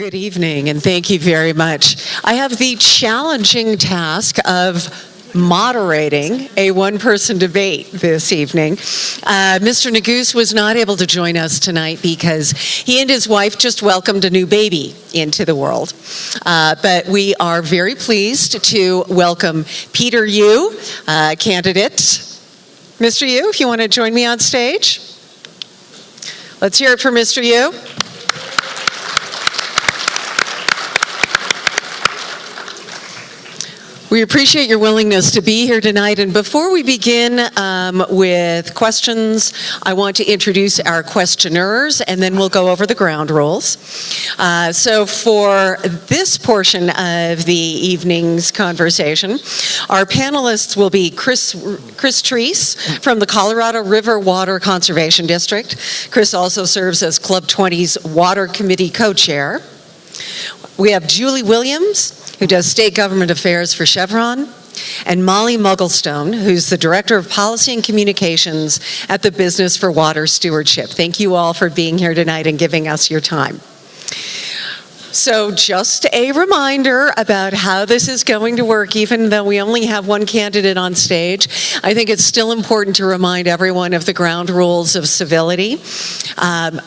Good evening, and thank you very much. I have the challenging task of moderating a one-person debate this evening. Mr. Nagoose was not able to join us tonight because he and his wife just welcomed a new baby into the world. But we are very pleased to welcome Peter Yu, candidate. Mr. Yu, if you want to join me on stage. Let's hear it for Mr. Yu. We appreciate your willingness to be here tonight. And before we begin with questions, I want to introduce our questioners, and then we'll go over the ground rules. So for this portion of the evening's conversation, our panelists will be Chris Treese from the Colorado River Water Conservation District. Chris also serves as Club 20's Water Committee co-chair. We have Julie Williams, who does state government affairs for Chevron, and Molly Mugglestone, who's the Director of Policy and Communications at the Business for Water Stewardship. Thank you all for being here tonight and giving us your time. So just a reminder about how this is going to work, even though we only have one candidate on stage. I think it's still important to remind everyone of the ground rules of civility.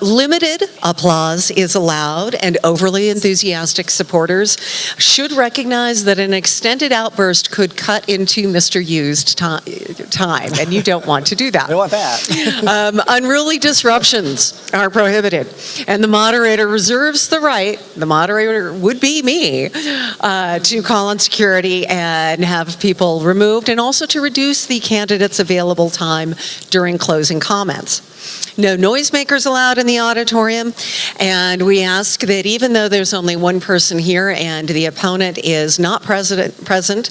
Limited applause is allowed, and overly enthusiastic supporters should recognize that an extended outburst could cut into Mr. Yu's time, and you don't want to do that. I don't want that. Unruly disruptions are prohibited, and the moderator reserves the right, the moderator would be me, to call on security and have people removed, and also to reduce the candidate's available time during closing comments. No noisemakers allowed in the auditorium, and we ask that even though there's only one person here and the opponent is not present,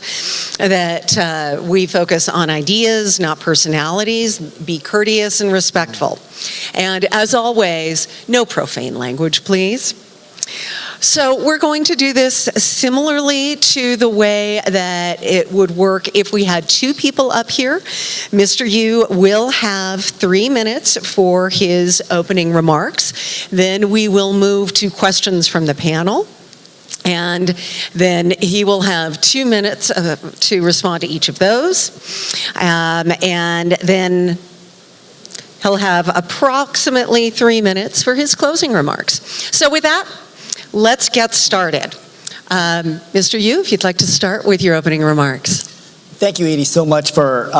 that we focus on ideas, not personalities, be courteous and respectful. And as always, no profane language, please. So we're going to do this similarly to the way that it would work if we had two people up here. Mr. Yu will have 3 minutes for his opening remarks. Then we will move to questions from the panel. And then he will have 2 minutes to respond to each of those. And then he'll have approximately 3 minutes for his closing remarks. So with that, let's get started. Mr. Yu, if you'd like to start with your opening remarks. Thank you, Edie, so much for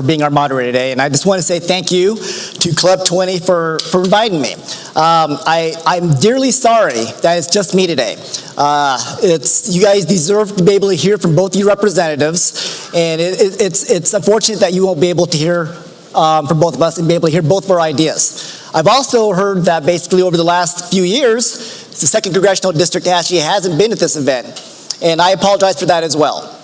being our moderator today. And I just want to say thank you to Club 20 for inviting me. I'm dearly sorry that it's just me today. You guys deserve to be able to hear from both your representatives. And it's unfortunate that you won't be able to hear from both of us and be able to hear both of our ideas. I've also heard that basically over the last few years, the 2nd Congressional District actually hasn't been at this event, and I apologize for that as well.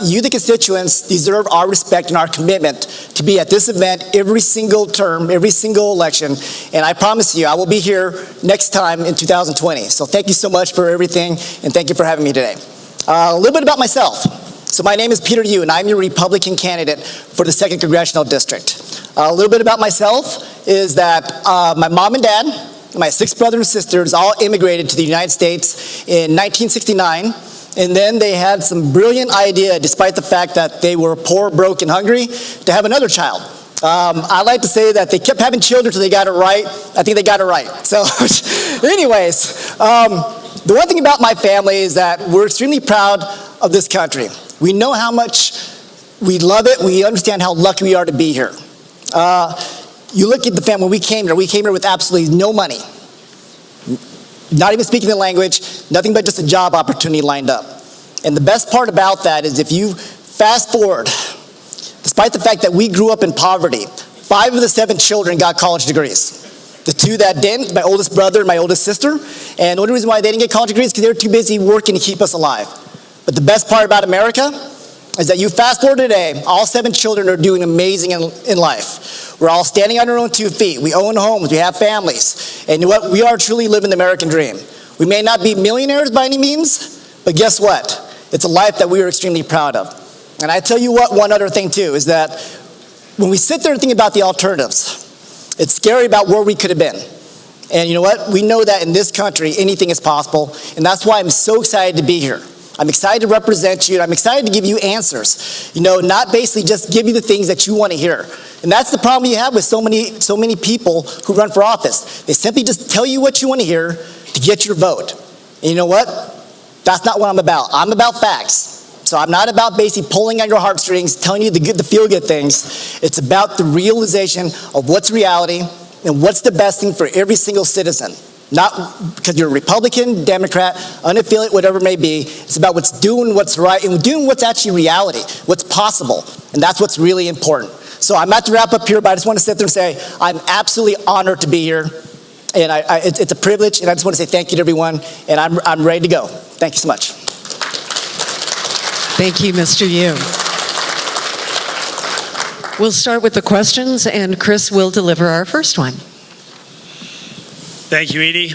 You, the constituents, deserve our respect and our commitment to be at this event every single term, every single election, and I promise you I will be here next time in 2020. So thank you so much for everything, and thank you for having me today. A little bit about myself. So my name is Peter Yu, and I'm your Republican candidate for the 2nd Congressional District. A little bit about myself is that my mom and dad, my 6 brothers and sisters all immigrated to the United States in 1969, and then they had some brilliant idea, despite the fact that they were poor, broke, and hungry, to have another child. I like to say that they kept having children until they got it right. I think they got it right. So anyways, the one thing about my family is that we're extremely proud of this country. We know how much we love it. We understand how lucky we are to be here. You look at the family, when we came here with absolutely no money, not even speaking the language, nothing but just a job opportunity lined up. And the best part about that is if you fast forward, despite the fact that we grew up in poverty, 5 of the 7 children got college degrees. The 2 that didn't, my oldest brother and my oldest sister, and the only reason why they didn't get college degrees is because they were too busy working to keep us alive. But the best part about America is that you fast forward today, all 7 children are doing amazing in life. We're all standing on our own 2 feet. We own homes, we have families. And you know what? We are truly living the American dream. We may not be millionaires by any means, but guess what? It's a life that we are extremely proud of. And I tell you what, one other thing too, is that when we sit there and think about the alternatives, it's scary about where we could have been. And you know what? We know that in this country, anything is possible. And that's why I'm so excited to be here. I'm excited to represent you. And I'm excited to give you answers. You know, not basically just give you the things that you want to hear. And that's the problem you have with so many people who run for office. They simply just tell you what you want to hear to get your vote. And you know what? That's not what I'm about. I'm about facts. So I'm not about basically pulling on your heartstrings, telling you the feel-good things. It's about the realization of what's reality and what's the best thing for every single citizen. Not because you're a Republican, Democrat, unaffiliated, whatever it may be. It's about what's doing what's right and doing what's actually reality, what's possible. And that's what's really important. So I'm about to wrap up here, but I just want to sit there and say I'm absolutely honored to be here. And it's a privilege, and I just want to say thank you to everyone, and I'm ready to go. Thank you so much. Thank you, Mr. Yu. We'll start with the questions, and Chris will deliver our first one. Thank you, Edie.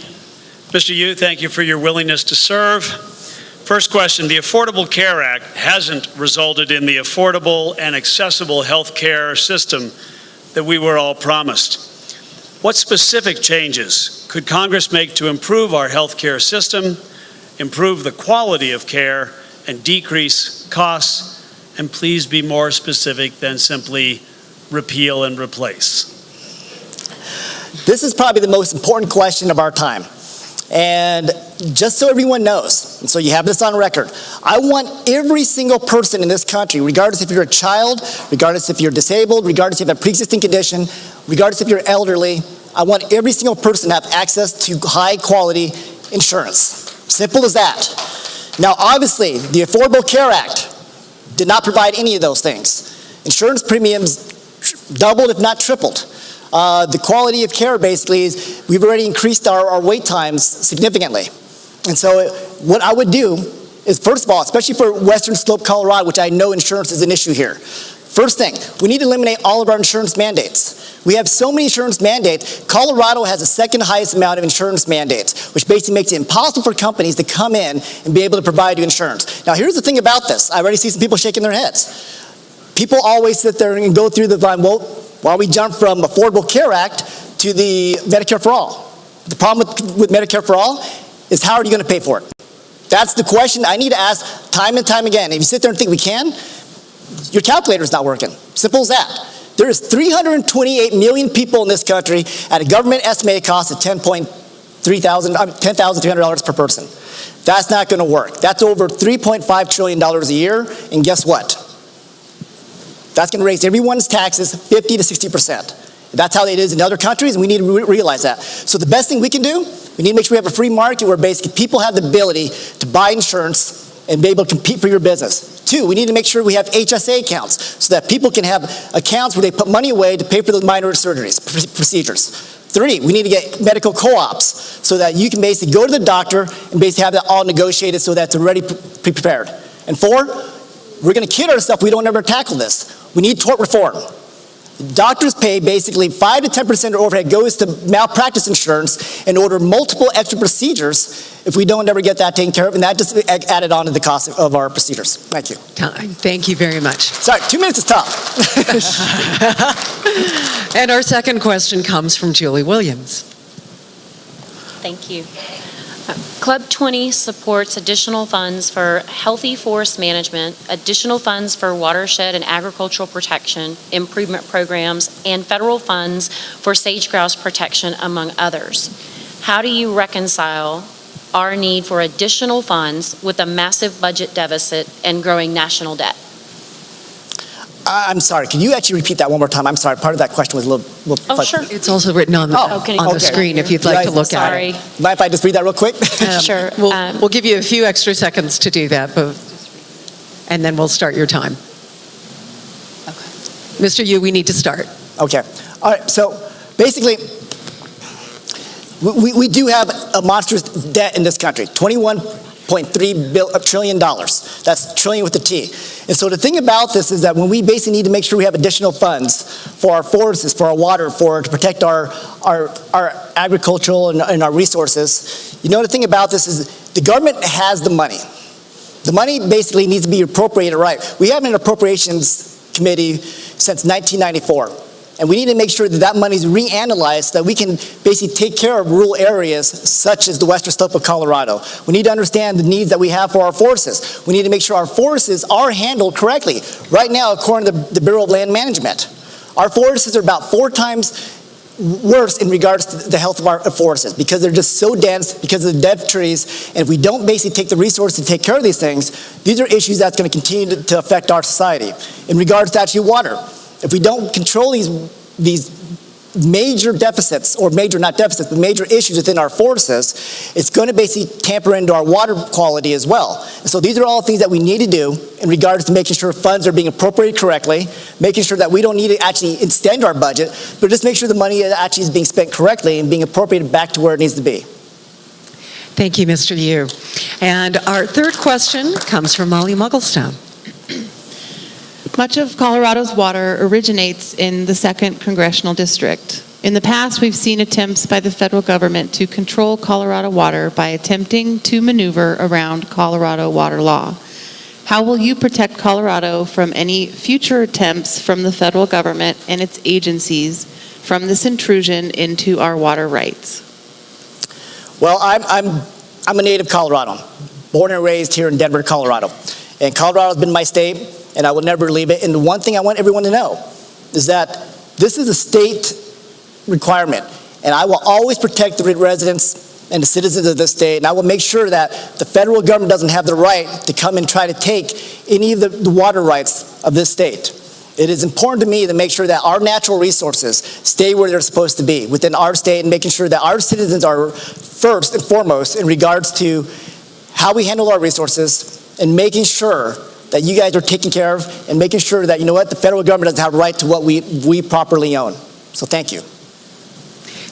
Mr. Yu, thank you for your willingness to serve. First question, the Affordable Care Act hasn't resulted in the affordable and accessible health care system that we were all promised. What specific changes could Congress make to improve our health care system, improve the quality of care, and decrease costs? And please be more specific than simply repeal and replace. This is probably the most important question of our time. And just so everyone knows, and so you have this on record, I want every single person in this country, regardless if you're a child, regardless if you're disabled, regardless if you have a pre-existing condition, regardless if you're elderly, I want every single person to have access to high quality insurance. Simple as that. Now, obviously, the Affordable Care Act did not provide any of those things. Insurance premiums doubled, if not tripled. The quality of care basically is we've already increased our wait times significantly. And so what I would do is, first of all, especially for Western Slope, Colorado, which I know insurance is an issue here. First thing, we need to eliminate all of our insurance mandates. We have so many insurance mandates. Colorado has the second highest amount of insurance mandates, which basically makes it impossible for companies to come in and be able to provide you insurance. Now, here's the thing about this. I already see some people shaking their heads. People always sit there and go through the line, well, why don't we jump from Affordable Care Act to the Medicare for All? The problem with Medicare for All is how are you going to pay for it? That's the question I need to ask time and time again. If you sit there and think we can, your calculator's not working. Simple as that. There is 328 million people in this country at a government estimated cost of $10,300 per person. That's not going to work. That's over $3.5 trillion a year, and guess what? That's going to raise everyone's taxes 50 to 60%. That's how it is in other countries, and we need to realize that. So the best thing we can do, we need to make sure we have a free market where basically people have the ability to buy insurance and be able to compete for your business. 2, we need to make sure we have HSA accounts so that people can have accounts where they put money away to pay for those minor procedures. 3, we need to get medical co-ops so that you can basically go to the doctor and basically have that all negotiated so that it's already prepared. And 4, we're going to kid ourselves if we don't ever tackle this. We need tort reform. Doctors pay basically 5 to 10% of overhead goes to malpractice insurance and order multiple extra procedures if we don't ever get that taken care of, and that just added on to the cost of our procedures. Thank you. Thank you very much. Sorry, 2 minutes is tough. And our second question comes from Julie Williams. Thank you. Club 20 supports additional funds for healthy forest management, additional funds for watershed and agricultural protection, improvement programs, and federal funds for sage-grouse protection, among others. How do you reconcile our need for additional funds with a massive budget deficit and growing national debt? I'm sorry, can you actually repeat that one more time? I'm sorry, part of that question was a little Oh, fuzzy. sure. It's also written on the, on the screen if you'd like to look at it. Mind if I just read that real quick? Sure. We'll give you a few extra seconds to do that, and then we'll start your time. Mr. Yu, we need to start. Okay. All right, so basically, we do have a monstrous debt in this country, $21.3 trillion. That's trillion with a T. And so the thing about this is that when we basically need to make sure we have additional funds for our forests, for our water, to protect our agricultural and our resources, you know, the thing about this is the government has the money. The money basically needs to be appropriated right. We have an appropriations committee since 1994. And we need to make sure that that money is reanalyzed so that we can basically take care of rural areas such as the western slope of Colorado. We need to understand the needs that we have for our forests. We need to make sure our forests are handled correctly. Right now, according to the Bureau of Land Management, our forests are about 4 times worse in regards to the health of our forests because they're just so dense because of the dead trees. And if we don't basically take the resources to take care of these things, these are issues that's going to continue to affect our society. In regards to actually water, if we don't control these major deficits, or major, not deficits, but major issues within our forests, it's going to basically tamper into our water quality as well. And so these are all things that we need to do in regards to making sure funds are being appropriated correctly, making sure that we don't need to actually extend our budget, but just make sure the money actually is being spent correctly and being appropriated back to where it needs to be. Thank you, Mr. Yu. And our third question comes from Molly Mugglestone. Much of Colorado's water originates in the 2nd Congressional District. In the past, we've seen attempts by the federal government to control Colorado water by attempting to maneuver around Colorado water law. How will you protect Colorado from any future attempts from the federal government and its agencies from this intrusion into our water rights? Well, I'm a native Coloradan, born and raised here in Denver, Colorado. And Colorado's been my state, and I will never leave it. And the one thing I want everyone to know is that this is a state requirement, and I will always protect the residents and the citizens of this state, and I will make sure that the federal government doesn't have the right to come and try to take any of the water rights of this state. It is important to me to make sure that our natural resources stay where they're supposed to be within our state, and making sure that our citizens are first and foremost in regards to how we handle our resources, and making sure that you guys are taken care of, and making sure that, you know what, the federal government doesn't have a right to what we properly own. So thank you.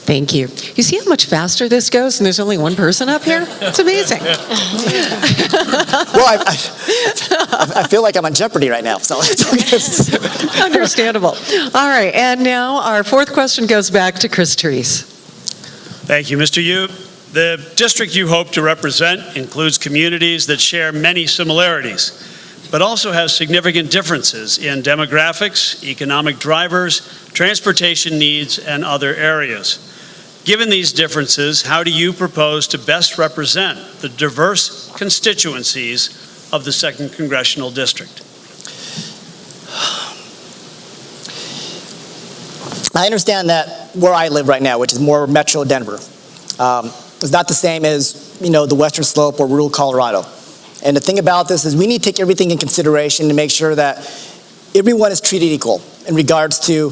Thank you. You see how much faster this goes, and there's only one person up here? It's amazing. Well, I feel like I'm on Jeopardy right now, so it's okay. Understandable. All right, and now our fourth question goes back to Chris Therese. Thank you, Mr. Yu. The district you hope to represent includes communities that share many similarities, but also has significant differences in demographics, economic drivers, transportation needs, and other areas. Given these differences, how do you propose to best represent the diverse constituencies of the 2nd Congressional District? I understand that where I live right now, which is more metro Denver, is not the same as, the western slope or rural Colorado. And the thing about this is we need to take everything in consideration to make sure that everyone is treated equal in regards to,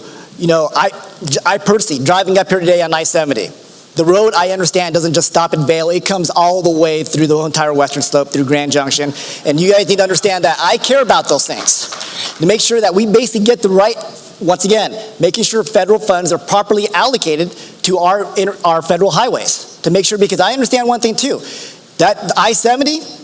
I personally, driving up here today on I-70, the road, I understand, doesn't just stop at Vail. It comes all the way through the entire western slope, through Grand Junction. And you guys need to understand that I care about those things, to make sure that we basically get the right, once again, making sure federal funds are properly allocated to our federal highways, to make sure, because I understand one thing too, that I-70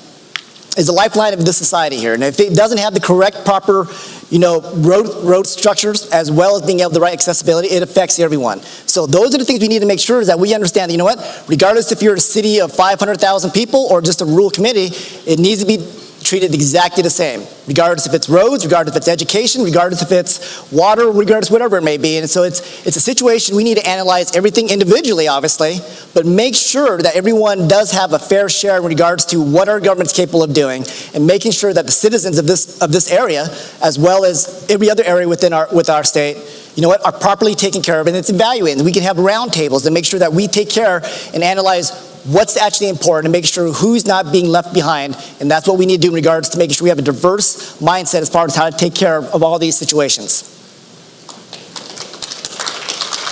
is the lifeline of this society here. And if it doesn't have the correct, proper, road structures, as well as being able to the right accessibility, it affects everyone. So those are the things we need to make sure is that we understand that, regardless if you're a city of 500,000 people or just a rural community, it needs to be treated exactly the same, regardless if it's roads, regardless if it's education, regardless if it's water, regardless whatever it may be. And so it's a situation we need to analyze everything individually, obviously, but make sure that everyone does have a fair share in regards to what our government's capable of doing, and making sure that the citizens of this area, as well as every other area with our state, are properly taken care of, and it's evaluated. And we can have roundtables to make sure that we take care and analyze what's actually important and making sure who's not being left behind. And that's what we need to do in regards to making sure we have a diverse mindset as far as how to take care of all these situations.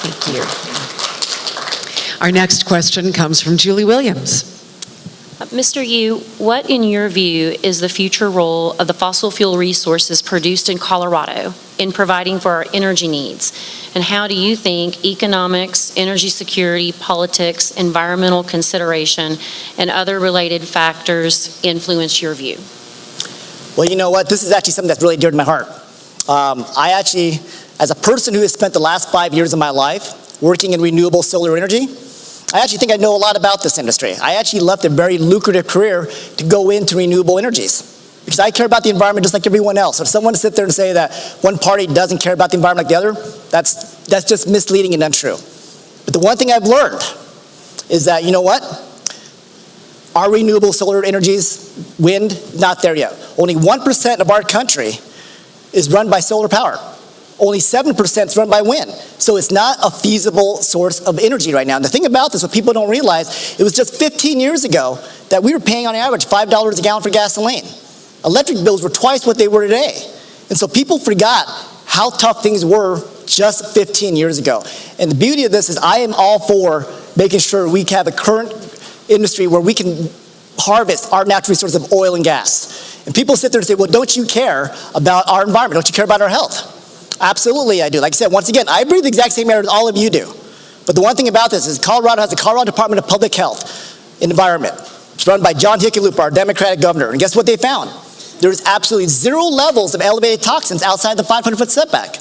Thank you. Our next question comes from Julie Williams. Mr. Yu, what in your view is the future role of the fossil fuel resources produced in Colorado in providing for our energy needs? And how do you think economics, energy security, politics, environmental consideration, and other related factors influence your view? Well, you know what? This is actually something that's really dear to my heart. I actually, as a person who has spent the last 5 years of my life working in renewable solar energy, I actually think I know a lot about this industry. I actually left a very lucrative career to go into renewable energies. because I care about the environment just like everyone else. If someone sit there and say that one party doesn't care about the environment like the other, that's just misleading and untrue. But the one thing I've learned is that, you know what? Our renewable solar energies, wind, not there yet. Only 1% of our country is run by solar power. Only 7% is run by wind. So it's not a feasible source of energy right now. And the thing about this, what people don't realize, it was just 15 years ago that we were paying on average $5 a gallon for gasoline. Electric bills were twice what they were today. And so people forgot how tough things were just 15 years ago. And the beauty of this is I am all for making sure we have a current industry where we can harvest our natural resources of oil and gas. And people sit there and say, well, don't you care about our environment? Don't you care about our health? Absolutely I do. Like I said, once again, I breathe the exact same air as all of you do. But the one thing about this is Colorado has the Colorado Department of Public Health and Environment. It's run by John Hickenlooper, our Democratic governor. And guess what they found? There's absolutely 0 levels of elevated toxins outside the 500-foot setback.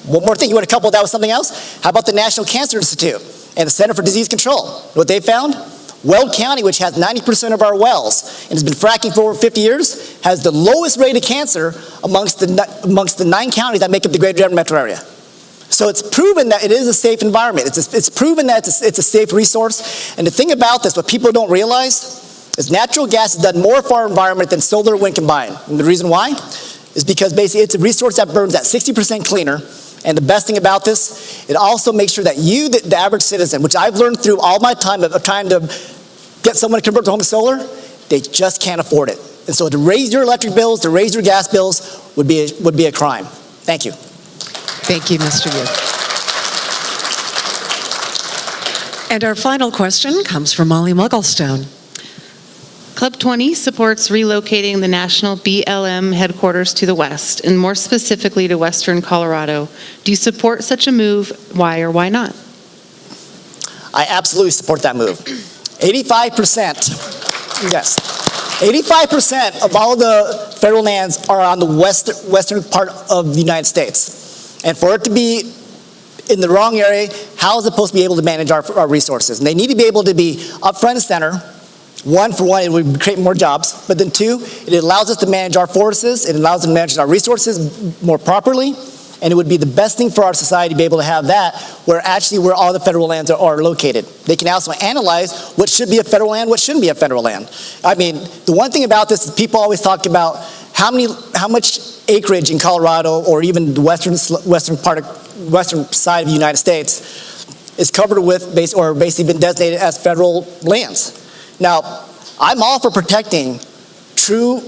One more thing, you want to couple that with something else? How about the National Cancer Institute and the Center for Disease Control? What they found? Weld County, which has 90% of our wells and has been fracking for over 50 years, has the lowest rate of cancer amongst the 9 counties that make up the greater Denver metro area. So it's proven that it is a safe environment. It's proven that it's a safe resource. And the thing about this, what people don't realize, is natural gas has done more for our environment than solar and wind combined. And the reason why is because basically it's a resource that burns at 60% cleaner. And the best thing about this, it also makes sure that you, the average citizen, which I've learned through all my time of trying to get someone to convert their home to solar, they just can't afford it. And so to raise your electric bills, to raise your gas bills would be a crime. Thank you. Thank you, Mr. Yu. And our final question comes from Molly Mugglestone. Club 20 supports relocating the national BLM headquarters to the west, and more specifically to western Colorado. Do you support such a move? Why or why not? I absolutely support that move. 85%, yes. 85% of all the federal lands are on the western part of the United States. And for it to be in the wrong area, how is it supposed to be able to manage our resources? And they need to be able to be up front and center. One, for one, it would create more jobs. But then two, it allows us to manage our forests. It allows us to manage our resources more properly. And it would be the best thing for our society to be able to have that where all the federal lands are located. They can also analyze what should be a federal land, what shouldn't be a federal land. I mean, the one thing about this is people always talk about how much acreage in Colorado or even the western side of the United States is covered with basically been designated as federal lands. Now, I'm all for protecting true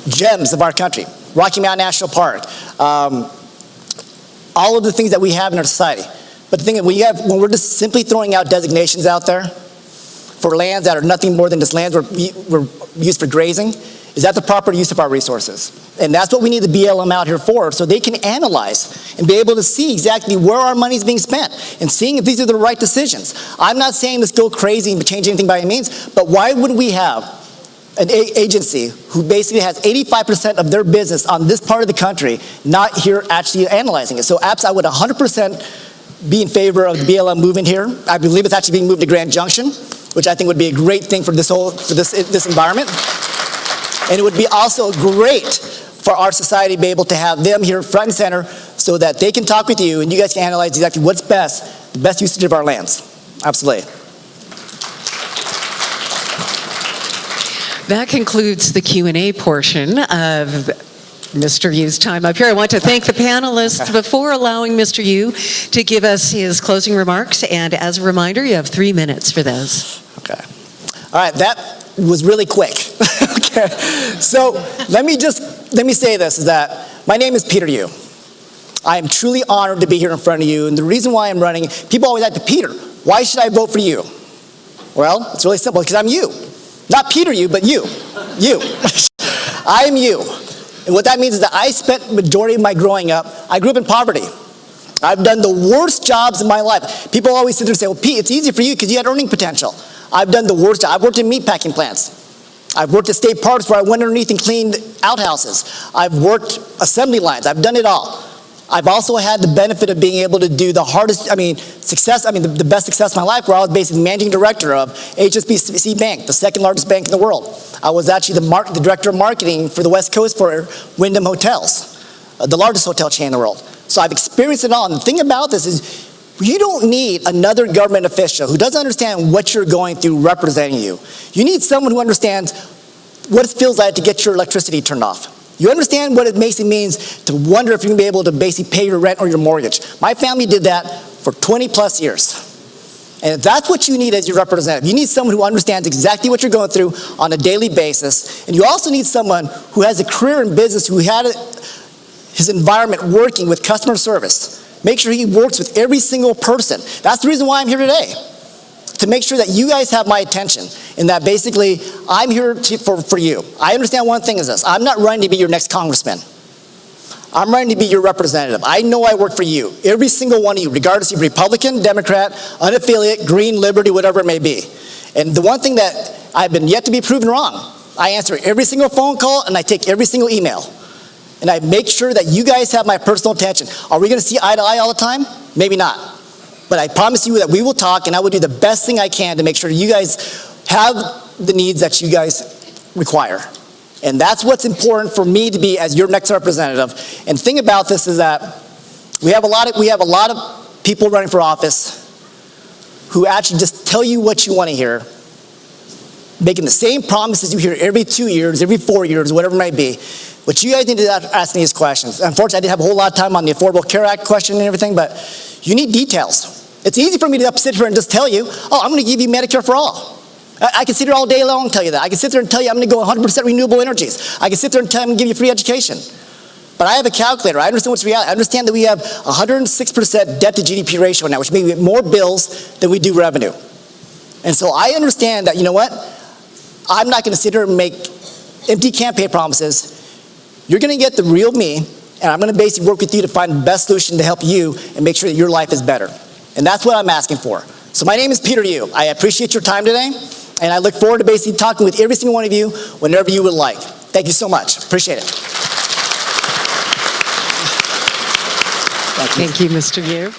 gems of our country. Rocky Mountain National Park, all of the things that we have in our society. But the thing is, when we're just simply throwing out designations out there for lands that are nothing more than just lands we're used for grazing, is that the proper use of our resources? And that's what we need the BLM out here for, so they can analyze and be able to see exactly where our money is being spent and seeing if these are the right decisions. I'm not saying let's go crazy and change anything by any means, but why would we have an agency who basically has 85% of their business on this part of the country not here actually analyzing it? So I would 100% be in favor of the BLM moving here. I believe it's actually being moved to Grand Junction, which I think would be a great thing for this environment. And it would be also great for our society to be able to have them here front and center so that they can talk with you and you guys can analyze exactly what's best, the best usage of our lands. Absolutely. That concludes the Q&A portion of Mr. Yu's time up here. I want to thank the panelists before allowing Mr. Yu to give us his closing remarks. And as a reminder, you have 3 minutes for those. Okay. All right, that was really quick. Okay. So let me say this, is that my name is Peter Yu. I am truly honored to be here in front of you. And the reason why I'm running, people always ask, Peter, why should I vote for you? Well, it's really simple, because I'm you. Not Peter Yu, but you. You. I am you. And what that means is that I spent the majority of my growing up, I grew up in poverty. I've done the worst jobs in my life. People always sit there and say, well, Pete, it's easy for you because you had earning potential. I've done the worst job. I've worked in meatpacking plants. I've worked at state parks where I went underneath and cleaned outhouses. I've worked assembly lines. I've done it all. I've also had the benefit of being able to do the best success of my life, where I was basically managing director of HSBC Bank, the second largest bank in the world. I was actually the director of marketing for the West Coast for Wyndham Hotels, the largest hotel chain in the world. So I've experienced it all. And the thing about this is, you don't need another government official who doesn't understand what you're going through representing you. You need someone who understands what it feels like to get your electricity turned off. You understand what it basically means to wonder if you're going to be able to basically pay your rent or your mortgage. My family did that for 20 plus years. And that's what you need as your representative. You need someone who understands exactly what you're going through on a daily basis. And you also need someone who has a career in business, who had his environment working with customer service. Make sure he works with every single person. That's the reason why I'm here today, to make sure that you guys have my attention, and that basically I'm here for you. I understand one thing is this: I'm not running to be your next congressman. I'm running to be your representative. I know I work for you, every single one of you, regardless if you're Republican, Democrat, unaffiliate, Green, Liberty, whatever it may be. And the one thing that I've been yet to be proven wrong, I answer every single phone call and I take every single email. And I make sure that you guys have my personal attention. Are we going to see eye to eye all the time? Maybe not. But I promise you that we will talk, and I will do the best thing I can to make sure you guys have the needs that you guys require. And that's what's important for me to be as your next representative. And the thing about this is that we have a lot of people running for office who actually just tell you what you want to hear, making the same promises you hear every 2 years, every 4 years, whatever it might be. But you guys need to ask me these questions. Unfortunately, I didn't have a whole lot of time on the Affordable Care Act question and everything, but you need details. It's easy for me to sit here and just tell you, oh, I'm going to give you Medicare for all. I can sit here all day long and tell you that. I can sit there and tell you I'm going to go 100% renewable energies. I can sit there and tell you I'm going to give you free education. But I have a calculator. I understand what's reality. I understand that we have 106% debt to GDP ratio now, which means we have more bills than we do revenue. And so I understand that, you know what? I'm not going to sit here and make empty campaign promises. You're going to get the real me, and I'm going to basically work with you to find the best solution to help you and make sure that your life is better. And that's what I'm asking for. So my name is Peter Yu. I appreciate your time today, and I look forward to basically talking with every single one of you whenever you would like. Thank you so much. Appreciate it. Thank you, Mr. Yu.